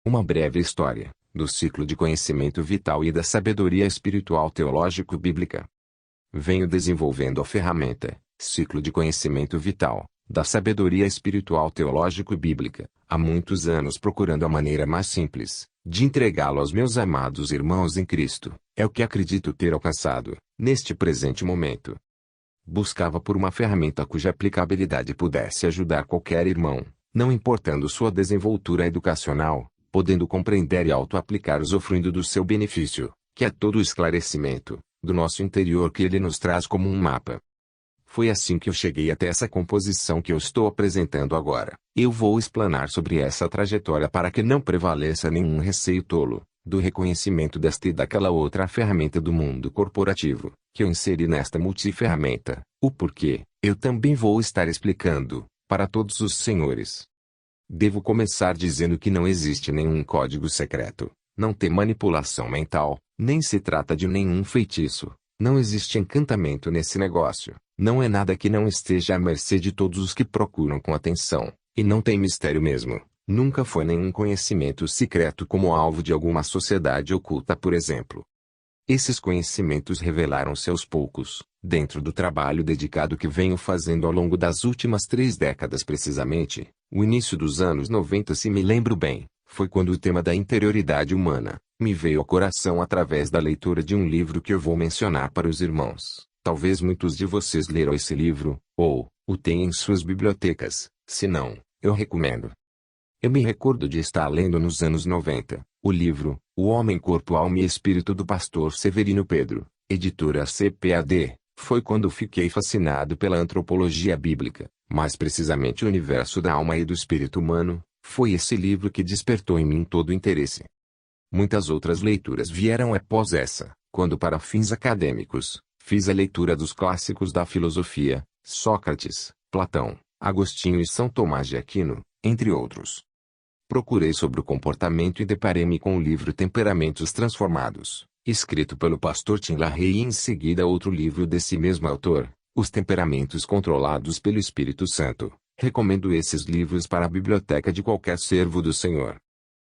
Uma breve história do ciclo de conhecimento vital e da sabedoria espiritual teológico-bíblica. Venho desenvolvendo a ferramenta, ciclo de conhecimento vital, da sabedoria espiritual teológico-bíblica, há muitos anos procurando a maneira mais simples, de entregá-lo aos meus amados irmãos em Cristo, é o que acredito ter alcançado, neste presente momento. Buscava por uma ferramenta cuja aplicabilidade pudesse ajudar qualquer irmão, não importando sua desenvoltura educacional, podendo compreender e auto-aplicar usufruindo do seu benefício, que é todo o esclarecimento, do nosso interior que ele nos traz como um mapa. Foi assim que eu cheguei até essa composição que eu estou apresentando agora. Eu vou explanar sobre essa trajetória para que não prevaleça nenhum receio tolo, do reconhecimento desta e daquela outra ferramenta do mundo corporativo, que eu inseri nesta multiferramenta. O porquê, eu também vou estar explicando, para todos os senhores. Devo começar dizendo que não existe nenhum código secreto, não tem manipulação mental, nem se trata de nenhum feitiço, não existe encantamento nesse negócio, não é nada que não esteja à mercê de todos os que procuram com atenção, e não tem mistério mesmo, nunca foi nenhum conhecimento secreto como alvo de alguma sociedade oculta por exemplo. Esses conhecimentos revelaram-se aos poucos, dentro do trabalho dedicado que venho fazendo ao longo das últimas 3 décadas precisamente, o início dos anos 90 se me lembro bem, foi quando o tema da interioridade humana, me veio ao coração através da leitura de um livro que eu vou mencionar para os irmãos. Talvez muitos de vocês leram esse livro, ou, o tenham em suas bibliotecas, se não, eu recomendo. Eu me recordo de estar lendo nos anos 90, o livro, O Homem, Corpo, Alma e Espírito do pastor Severino Pedro, editora CPAD, foi quando fiquei fascinado pela antropologia bíblica, mais precisamente o universo da alma e do espírito humano, foi esse livro que despertou em mim todo o interesse. Muitas outras leituras vieram após essa, quando para fins acadêmicos, fiz a leitura dos clássicos da filosofia, Sócrates, Platão, Agostinho e São Tomás de Aquino, entre outros. Procurei sobre o comportamento e deparei-me com o livro Temperamentos Transformados, escrito pelo pastor Tim LaHaye e em seguida outro livro desse mesmo autor, Os Temperamentos Controlados pelo Espírito Santo. Recomendo esses livros para a biblioteca de qualquer servo do Senhor.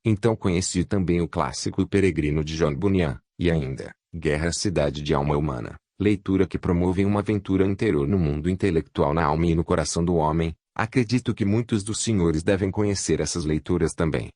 Então conheci também o clássico O Peregrino de John Bunyan, e ainda, Guerra Cidade de Alma Humana, leitura que promove uma aventura interior no mundo intelectual na alma e no coração do homem. Acredito que muitos dos senhores devem conhecer essas leituras também.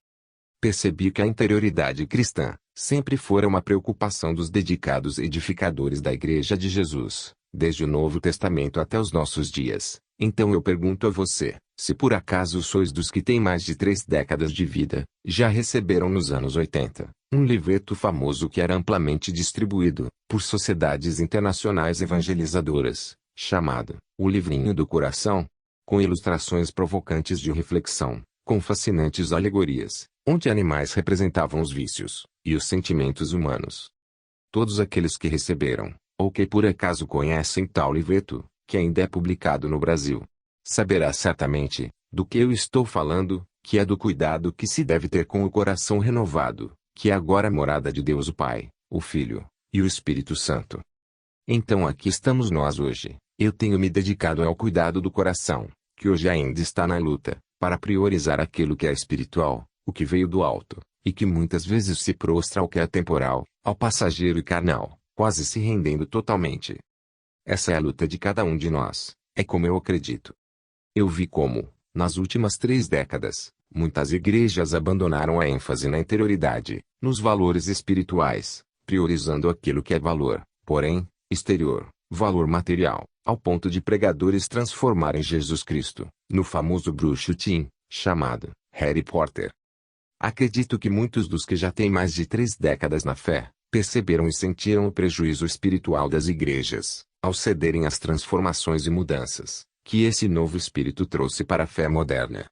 Percebi que a interioridade cristã sempre fora uma preocupação dos dedicados edificadores da Igreja de Jesus, desde o Novo Testamento até os nossos dias. Então eu pergunto a você, se por acaso sois dos que têm mais de 3 décadas de vida, já receberam nos anos 80, um livreto famoso que era amplamente distribuído, por sociedades internacionais evangelizadoras, chamado, O Livrinho do Coração? Com ilustrações provocantes de reflexão, com fascinantes alegorias, onde animais representavam os vícios, e os sentimentos humanos. Todos aqueles que receberam, ou que por acaso conhecem tal livreto, que ainda é publicado no Brasil, saberá certamente, do que eu estou falando, que é do cuidado que se deve ter com o coração renovado, que é agora a morada de Deus o Pai, o Filho, e o Espírito Santo. Então aqui estamos nós hoje. Eu tenho me dedicado ao cuidado do coração, que hoje ainda está na luta, para priorizar aquilo que é espiritual, o que veio do alto, e que muitas vezes se prostra ao que é temporal, ao passageiro e carnal, quase se rendendo totalmente. Essa é a luta de cada um de nós, é como eu acredito. Eu vi como, nas últimas 3 décadas, muitas igrejas abandonaram a ênfase na interioridade, nos valores espirituais, priorizando aquilo que é valor, porém, exterior, valor material, ao ponto de pregadores transformarem Jesus Cristo, no famoso bruxo Tim, chamado Harry Potter. Acredito que muitos dos que já têm mais de 3 décadas na fé, perceberam e sentiram o prejuízo espiritual das igrejas, ao cederem às transformações e mudanças, que esse novo espírito trouxe para a fé moderna.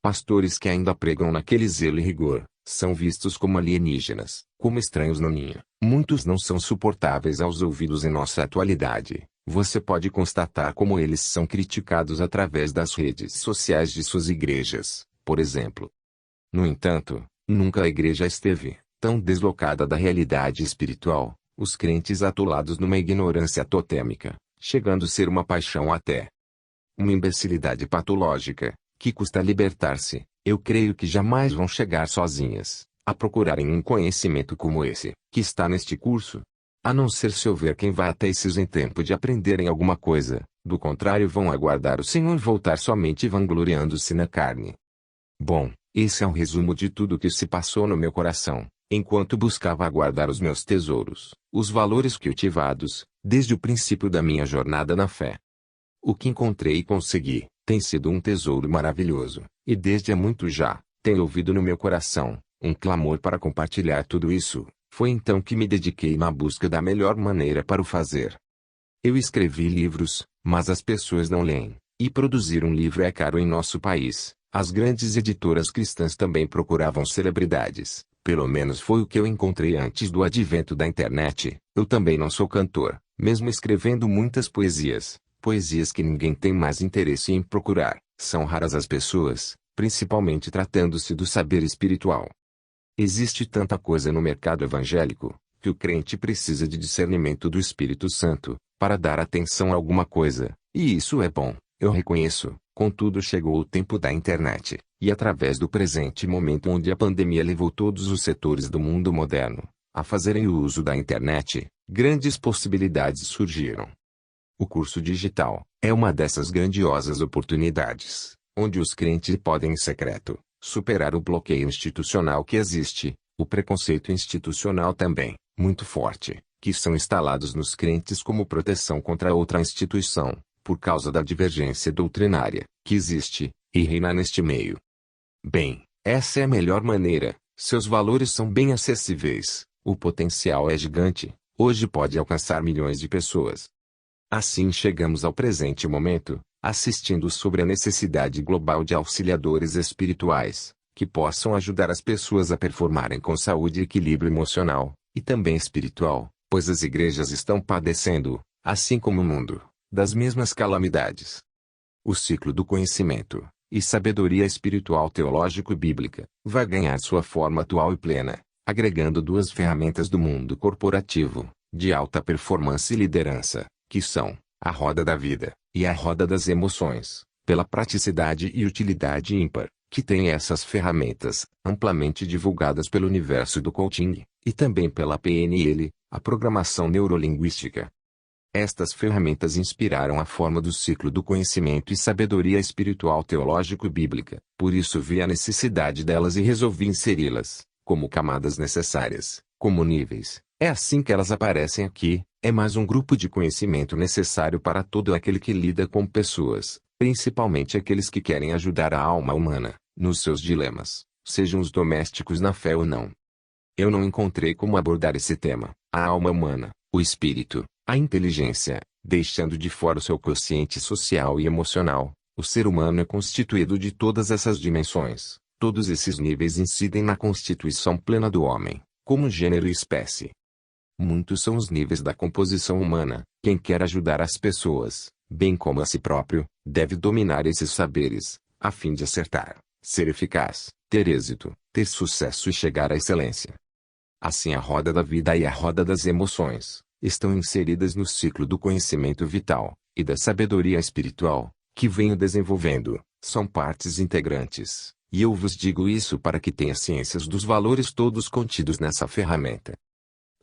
Pastores que ainda pregam naquele zelo e rigor, são vistos como alienígenas, como estranhos no ninho. Muitos não são suportáveis aos ouvidos em nossa atualidade. Você pode constatar como eles são criticados através das redes sociais de suas igrejas, por exemplo. No entanto, nunca a igreja esteve tão deslocada da realidade espiritual, os crentes atolados numa ignorância totêmica, chegando a ser uma paixão até uma imbecilidade patológica, que custa libertar-se, Eu creio que jamais vão chegar sozinhas a procurarem um conhecimento como esse, que está neste curso. A não ser se houver quem vá até esses em tempo de aprenderem alguma coisa, do contrário vão aguardar o Senhor voltar somente vangloriando-se na carne. Bom, esse é um resumo de tudo o que se passou no meu coração, enquanto buscava aguardar os meus tesouros, os valores cultivados, desde o princípio da minha jornada na fé. O que encontrei e consegui, tem sido um tesouro maravilhoso, e desde há muito já, tenho ouvido no meu coração, um clamor para compartilhar tudo isso. Foi então que me dediquei na busca da melhor maneira para o fazer. Eu escrevi livros, mas as pessoas não leem, e produzir um livro é caro em nosso país. As grandes editoras cristãs também procuravam celebridades, pelo menos foi o que eu encontrei antes do advento da internet. Eu também não sou cantor, mesmo escrevendo muitas poesias que ninguém tem mais interesse em procurar. São raras as pessoas, principalmente tratando-se do saber espiritual. Existe tanta coisa no mercado evangélico, que o crente precisa de discernimento do Espírito Santo, para dar atenção a alguma coisa, e isso é bom, eu reconheço. Contudo chegou o tempo da internet, e através do presente momento onde a pandemia levou todos os setores do mundo moderno a fazerem o uso da internet, grandes possibilidades surgiram. O curso digital é uma dessas grandiosas oportunidades, onde os crentes podem em secreto superar o bloqueio institucional que existe, o preconceito institucional também, muito forte, que são instalados nos crentes como proteção contra outra instituição, por causa da divergência doutrinária, que existe, e reina neste meio. Bem, essa é a melhor maneira, seus valores são bem acessíveis, o potencial é gigante, hoje pode alcançar milhões de pessoas. Assim chegamos ao presente momento, assistindo sobre a necessidade global de auxiliadores espirituais, que possam ajudar as pessoas a performarem com saúde e equilíbrio emocional, e também espiritual, pois as igrejas estão padecendo, assim como o mundo, das mesmas calamidades. O ciclo do conhecimento e sabedoria espiritual teológico-bíblica vai ganhar sua forma atual e plena, agregando duas ferramentas do mundo corporativo, de alta performance e liderança, que são a roda da vida e a roda das emoções, pela praticidade e utilidade ímpar, que tem essas ferramentas, amplamente divulgadas pelo universo do coaching, e também pela PNL, a programação neurolinguística. Estas ferramentas inspiraram a forma do ciclo do conhecimento e sabedoria espiritual teológico-bíblica, por isso vi a necessidade delas e resolvi inseri-las, como camadas necessárias, como níveis. É assim que elas aparecem aqui, é mais um grupo de conhecimento necessário para todo aquele que lida com pessoas, principalmente aqueles que querem ajudar a alma humana, nos seus dilemas, sejam os domésticos na fé ou não. Eu não encontrei como abordar esse tema, a alma humana, o espírito, a inteligência, deixando de fora o seu quociente social e emocional. O ser humano é constituído de todas essas dimensões, todos esses níveis incidem na constituição plena do homem, como gênero e espécie. Muitos são os níveis da composição humana. Quem quer ajudar as pessoas, bem como a si próprio, deve dominar esses saberes, a fim de acertar, ser eficaz, ter êxito, ter sucesso e chegar à excelência. Assim a roda da vida e a roda das emoções estão inseridas no ciclo do conhecimento vital e da sabedoria espiritual, que venho desenvolvendo, são partes integrantes, e eu vos digo isso para que tenha ciências dos valores todos contidos nessa ferramenta.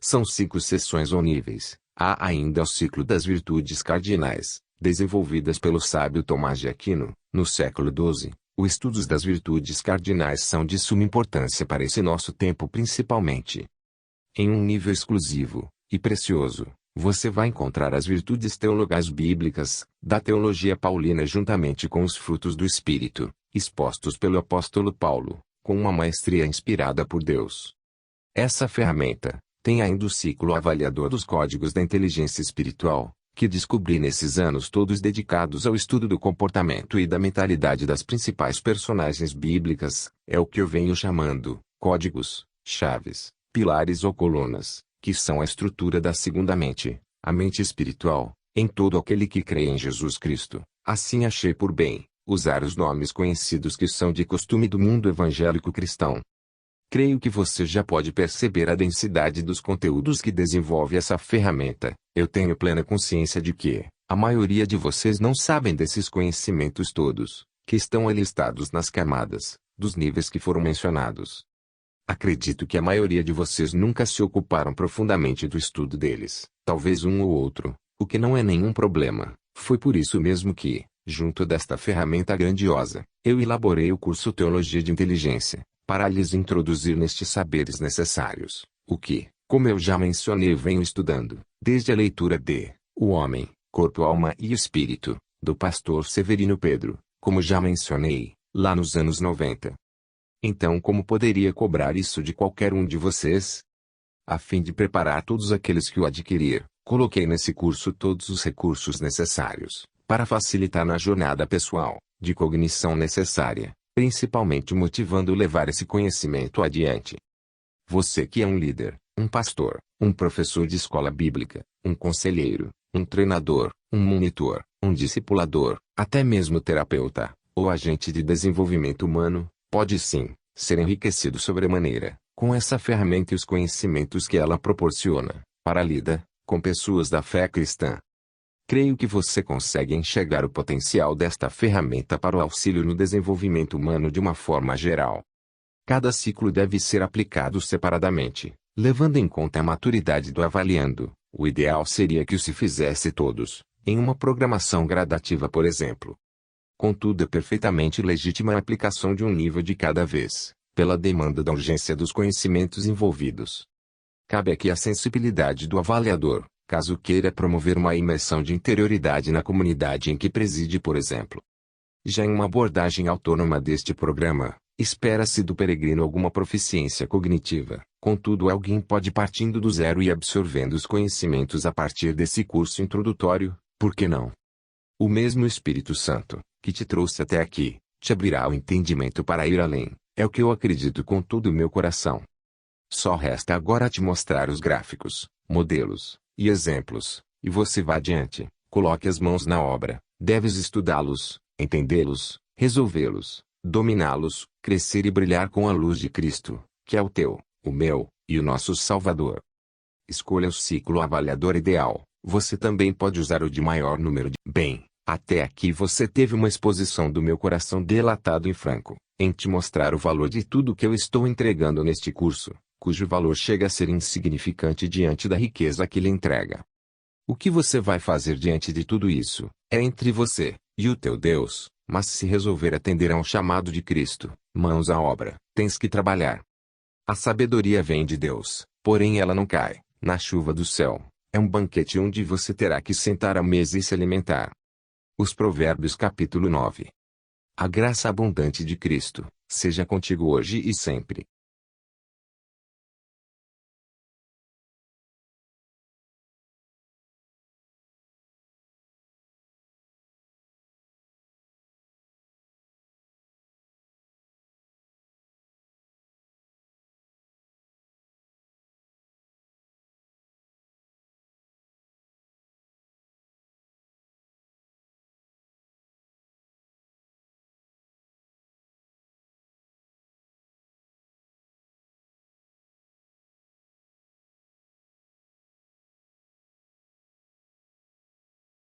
São 5 seções ou níveis. Há ainda o ciclo das virtudes cardinais, desenvolvidas pelo sábio Tomás de Aquino, no século XII. Os estudos das virtudes cardinais são de suma importância para esse nosso tempo principalmente. Em um nível exclusivo e precioso, você vai encontrar as virtudes teologais bíblicas, da teologia paulina juntamente com os frutos do Espírito, expostos pelo apóstolo Paulo, com uma maestria inspirada por Deus. Essa ferramenta tem ainda o ciclo avaliador dos códigos da inteligência espiritual, que descobri nesses anos todos dedicados ao estudo do comportamento e da mentalidade das principais personagens bíblicas, é o que eu venho chamando, códigos, chaves, pilares ou colunas, que são a estrutura da segunda mente, a mente espiritual, em todo aquele que crê em Jesus Cristo. Assim achei por bem usar os nomes conhecidos que são de costume do mundo evangélico cristão. Creio que você já pode perceber a densidade dos conteúdos que desenvolve essa ferramenta. Eu tenho plena consciência de que a maioria de vocês não sabem desses conhecimentos todos, que estão alistados nas camadas, dos níveis que foram mencionados. Acredito que a maioria de vocês nunca se ocuparam profundamente do estudo deles, talvez um ou outro, o que não é nenhum problema. Foi por isso mesmo que, junto desta ferramenta grandiosa, eu elaborei o curso Teologia de Inteligência, para lhes introduzir nestes saberes necessários, o que, como eu já mencionei, venho estudando, desde a leitura de O Homem, Corpo, Alma e Espírito, do pastor Severino Pedro, como já mencionei, lá nos anos 90. Então, como poderia cobrar isso de qualquer um de vocês? A fim de preparar todos aqueles que o adquirir, coloquei nesse curso todos os recursos necessários, para facilitar na jornada pessoal, de cognição necessária, principalmente motivando levar esse conhecimento adiante. Você que é um líder, um pastor, um professor de escola bíblica, um conselheiro, um treinador, um monitor, um discipulador, até mesmo terapeuta, ou agente de desenvolvimento humano, pode sim, ser enriquecido sobremaneira, com essa ferramenta e os conhecimentos que ela proporciona, para lidar com pessoas da fé cristã. Creio que você consegue enxergar o potencial desta ferramenta para o auxílio no desenvolvimento humano de uma forma geral. Cada ciclo deve ser aplicado separadamente, levando em conta a maturidade do avaliando. O ideal seria que se fizesse todos, em uma programação gradativa, por exemplo. Contudo, é perfeitamente legítima a aplicação de um nível de cada vez, pela demanda da urgência dos conhecimentos envolvidos. Cabe aqui a sensibilidade do avaliador, caso queira promover uma imersão de interioridade na comunidade em que preside, por exemplo. Já em uma abordagem autônoma deste programa, espera-se do peregrino alguma proficiência cognitiva, contudo alguém pode partindo do zero e absorvendo os conhecimentos a partir desse curso introdutório, por que não? O mesmo Espírito Santo, que te trouxe até aqui, te abrirá o entendimento para ir além, é o que eu acredito com todo o meu coração. Só resta agora te mostrar os gráficos, modelos e exemplos, e você vá adiante, coloque as mãos na obra, deves estudá-los, entendê-los, resolvê-los, dominá-los, crescer e brilhar com a luz de Cristo, que é o teu, o meu, e o nosso Salvador. Escolha o ciclo avaliador ideal, você também pode usar o de maior número de... Bem, até aqui você teve uma exposição do meu coração delatado e franco, em te mostrar o valor de tudo que eu estou entregando neste curso, cujo valor chega a ser insignificante diante da riqueza que lhe entrega. O que você vai fazer diante de tudo isso, é entre você e o teu Deus, mas se resolver atender a um chamado de Cristo, mãos à obra, tens que trabalhar. A sabedoria vem de Deus, porém ela não cai na chuva do céu, é um banquete onde você terá que sentar à mesa e se alimentar. Os Provérbios capítulo 9. A graça abundante de Cristo, seja contigo hoje e sempre.